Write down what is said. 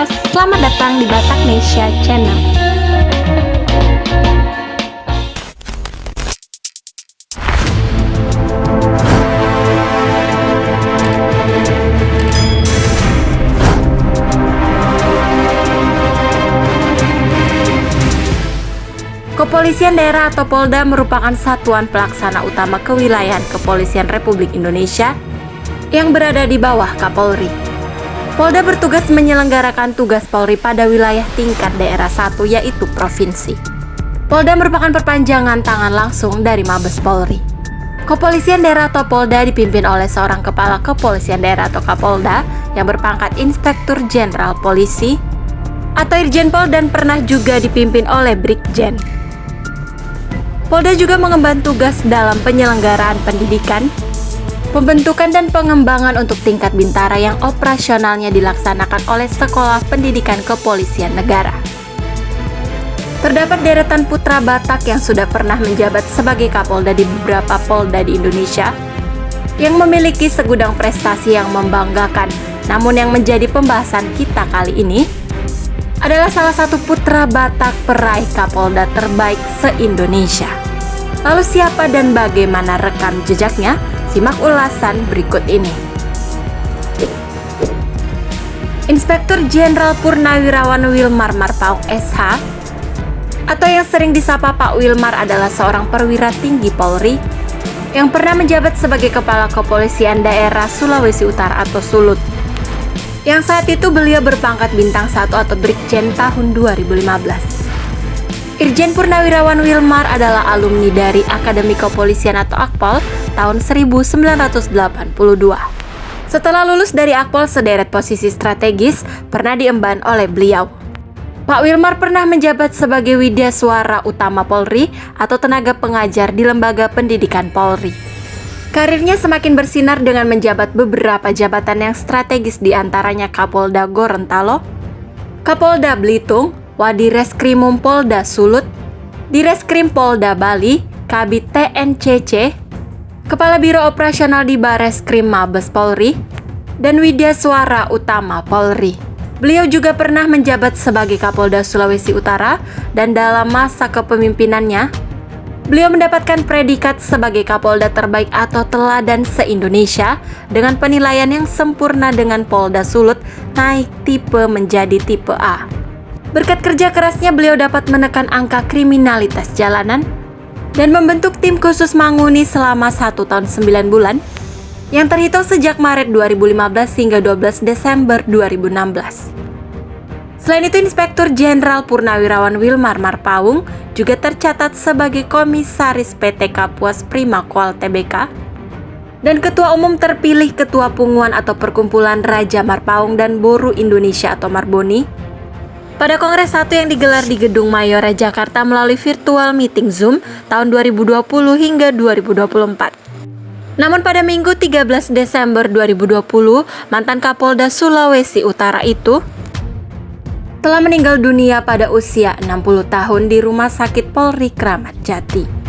selamat datang di Batak Nesia Channel. Kepolisian Daerah atau Polda merupakan satuan pelaksana utama kewilayahan Kepolisian Republik Indonesia yang berada di bawah Kapolri. Polda bertugas menyelenggarakan tugas Polri pada wilayah tingkat daerah 1 yaitu provinsi. Polda merupakan perpanjangan tangan langsung dari Mabes Polri. Kepolisian Daerah atau Polda dipimpin oleh seorang Kepala Kepolisian Daerah atau Kapolda yang berpangkat Inspektur Jenderal Polisi atau Irjen Pol dan pernah juga dipimpin oleh Brigjen. Polda juga mengemban tugas dalam penyelenggaraan pendidikan, pembentukan dan pengembangan untuk tingkat bintara yang operasionalnya dilaksanakan oleh Sekolah Pendidikan Kepolisian Negara. Terdapat deretan putra Batak yang sudah pernah menjabat sebagai Kapolda di beberapa Polda di Indonesia yang memiliki segudang prestasi yang membanggakan. Namun yang menjadi pembahasan kita kali ini adalah salah satu putra Batak peraih Kapolda terbaik se-Indonesia. Lalu siapa dan bagaimana rekam jejaknya? Simak ulasan berikut ini. Inspektur Jenderal Purnawirawan Wilmar Marpaung SH atau yang sering disapa Pak Wilmar adalah seorang perwira tinggi Polri yang pernah menjabat sebagai Kepala Kepolisian Daerah Sulawesi Utara atau Sulut. Yang saat itu beliau berpangkat bintang 1 atau Brigjen tahun 2015. Irjen Purnawirawan Wilmar adalah alumni dari Akademi Kepolisian atau Akpol tahun 1982. Setelah lulus dari Akpol, sederet posisi strategis pernah diemban oleh beliau. Pak Wilmar pernah menjabat sebagai Widyaswara Utama Polri atau tenaga pengajar di Lembaga Pendidikan Polri. Karirnya semakin bersinar dengan menjabat beberapa jabatan yang strategis diantaranya Kapolda Gorontalo, Kapolda Belitung, Wadireskrimum Polda Sulut, Direskrim Polda Bali, Kabid TNCC, Kepala Biro Operasional di Bareskrim Mabes Polri, dan Widyaswara Utama Polri. Beliau juga pernah menjabat sebagai Kapolda Sulawesi Utara dan dalam masa kepemimpinannya, beliau mendapatkan predikat sebagai Kapolda terbaik atau teladan se-Indonesia dengan penilaian yang sempurna dengan Polda Sulut naik tipe menjadi tipe A. Berkat kerja kerasnya beliau dapat menekan angka kriminalitas jalanan dan membentuk tim khusus Manguni selama 1 tahun 9 bulan yang terhitung sejak Maret 2015 hingga 12 Desember 2016. Selain itu, Inspektur Jenderal Purnawirawan Wilmar Marpaung juga tercatat sebagai Komisaris PT Kapuas Prima Koal Tbk dan Ketua Umum terpilih Ketua Punguan atau Perkumpulan Raja Marpaung dan Boru Indonesia atau Marboni pada Kongres 1 yang digelar di Gedung Mayora, Jakarta melalui virtual meeting Zoom tahun 2020 hingga 2024. Namun pada Minggu 13 Desember 2020, mantan Kapolda Sulawesi Utara itu telah meninggal dunia pada usia 60 tahun di Rumah Sakit Polri Kramat Jati.